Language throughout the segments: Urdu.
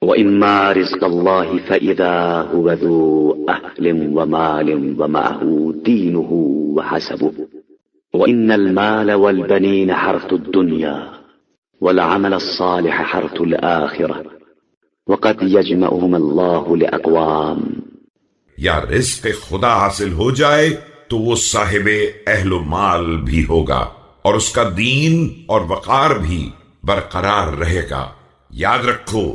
وإما رزق الله فإذا هو ذو أهل ومال ومعه دينه وحسبه وإن المال والبنين حرث الدنيا والعمل الصالح حرث الآخرة وقد يجمعهم الله لأقوام. یا رزق خدا حاصل ہو جائے تو وہ صاحب اہل و مال بھی ہوگا اور اس کا دین اور وقار بھی برقرار رہے گا. یاد رکھو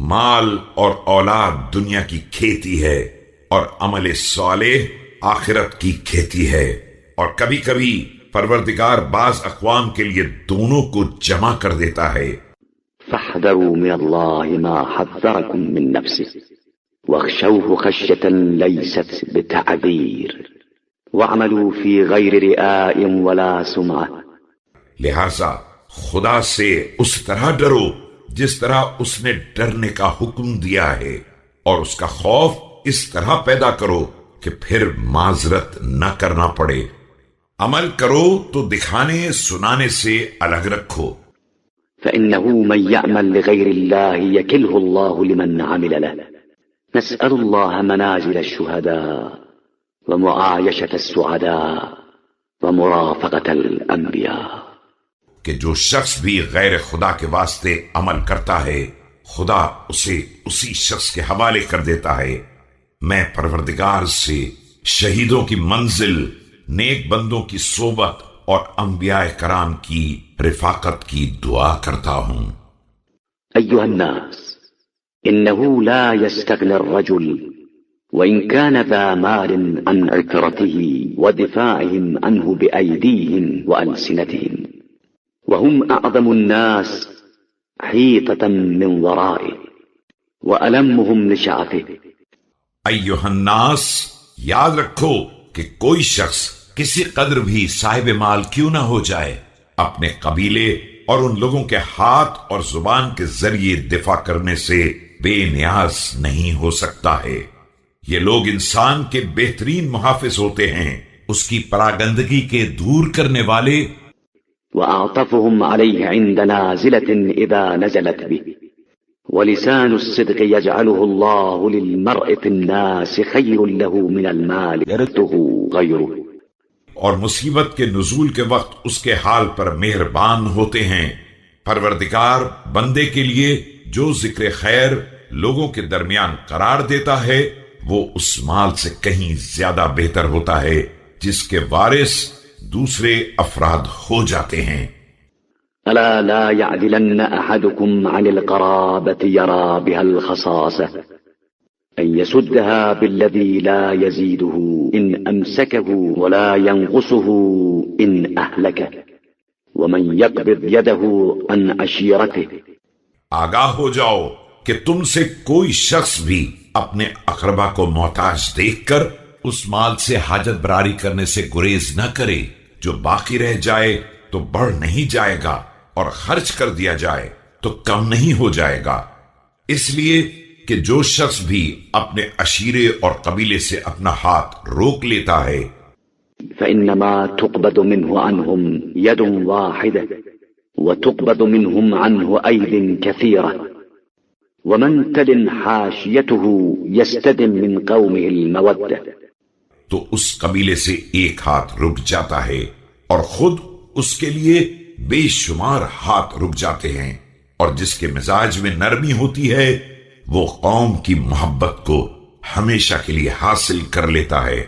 مال اور اولاد دنیا کی کھیتی ہے اور عمل صالح آخرت کی کھیتی ہے. اور کبھی کبھی پروردگار بعض اقوام کے لیے دونوں کو جمع کر دیتا ہے. فاحذروا من الله ما حذركم من نفسه واخشوه خشية ليست بتعذير واعملوا في غير رئاء ولا سمعة. لہذا خدا سے اس طرح ڈرو جس طرح اس نے ڈرنے کا حکم دیا ہے اور اس کا خوف اس طرح پیدا کرو کہ پھر معذرت نہ کرنا پڑے. عمل کرو تو دکھانے سنانے سے الگ رکھو. فإنه من يعمل لغير الله يكله الله لمن عمل له. نسأل الله منازل الشهداء ومعايشة السعداء ومرافقة الأنبياء. کہ جو شخص بھی غیر خدا کے واسطے عمل کرتا ہے خدا اسے اسی شخص کے حوالے کر دیتا ہے. میں پروردگار سے شہیدوں کی منزل، نیک بندوں کی صحبت اور انبیاء کرام کی رفاقت کی دعا کرتا ہوں. أيها الناس إنه لا يستغني الرجل وإن كان ذا مال عن عثرته ودفاعهم عنه بأيديهم وألسنتهم وهم أعظم الناس حيطة من ورائه وألمهم لشعفه. ایھا الناس، یاد رکھو کہ کوئی شخص کسی قدر بھی صاحب مال کیوں نہ ہو جائے اپنے قبیلے اور ان لوگوں کے ہاتھ اور زبان کے ذریعے دفاع کرنے سے بے نیاز نہیں ہو سکتا ہے. یہ لوگ انسان کے بہترین محافظ ہوتے ہیں، اس کی پراگندگی کے دور کرنے والے. وأعطفهم عليه عند نازلة إذا نزلت به ولسان الصدق يجعله الله للمرء في الناس خير له من المال يرثه غيره. اور مصیبت کے نزول کے وقت اس کے حال پر مہربان ہوتے ہیں. پروردگار بندے کے لیے جو ذکر خیر لوگوں کے درمیان قرار دیتا ہے وہ اس مال سے کہیں زیادہ بہتر ہوتا ہے جس کے وارث دوسرے افراد ہو جاتے ہیں. ألا لا يعدلن أحدكم عن القرابة يرى بها الخصاصة أن يسدها بالذي لا يزيده إن أمسكه ولا ينقصه إن أهلكه ومن يقبض يده عن عشيرته. آگاہ ہو جاؤ کہ تم سے کوئی شخص بھی اپنے اقربا کو محتاج دیکھ کر اس مال سے حاجت براری کرنے سے گریز نہ کرے. جو باقی رہ جائے تو بڑھ نہیں جائے گا اور خرچ کر دیا جائے تو کم نہیں ہو جائے گا. اس لیے کہ جو شخص بھی اپنے عشیرے اور قبیلے سے اپنا ہاتھ روک لیتا ہے فإنما تقبض منه عنهم يد واحدة وتقبض منهم عنه أيد كثيرة ومن تلن حاشيته يستدم من قومه المودة. تو اس قبیلے سے ایک ہاتھ رک جاتا ہے اور خود اس کے لیے بے شمار ہاتھ رک جاتے ہیں، اور جس کے مزاج میں نرمی ہوتی ہے وہ قوم کی محبت کو ہمیشہ کے لیے حاصل کر لیتا ہے.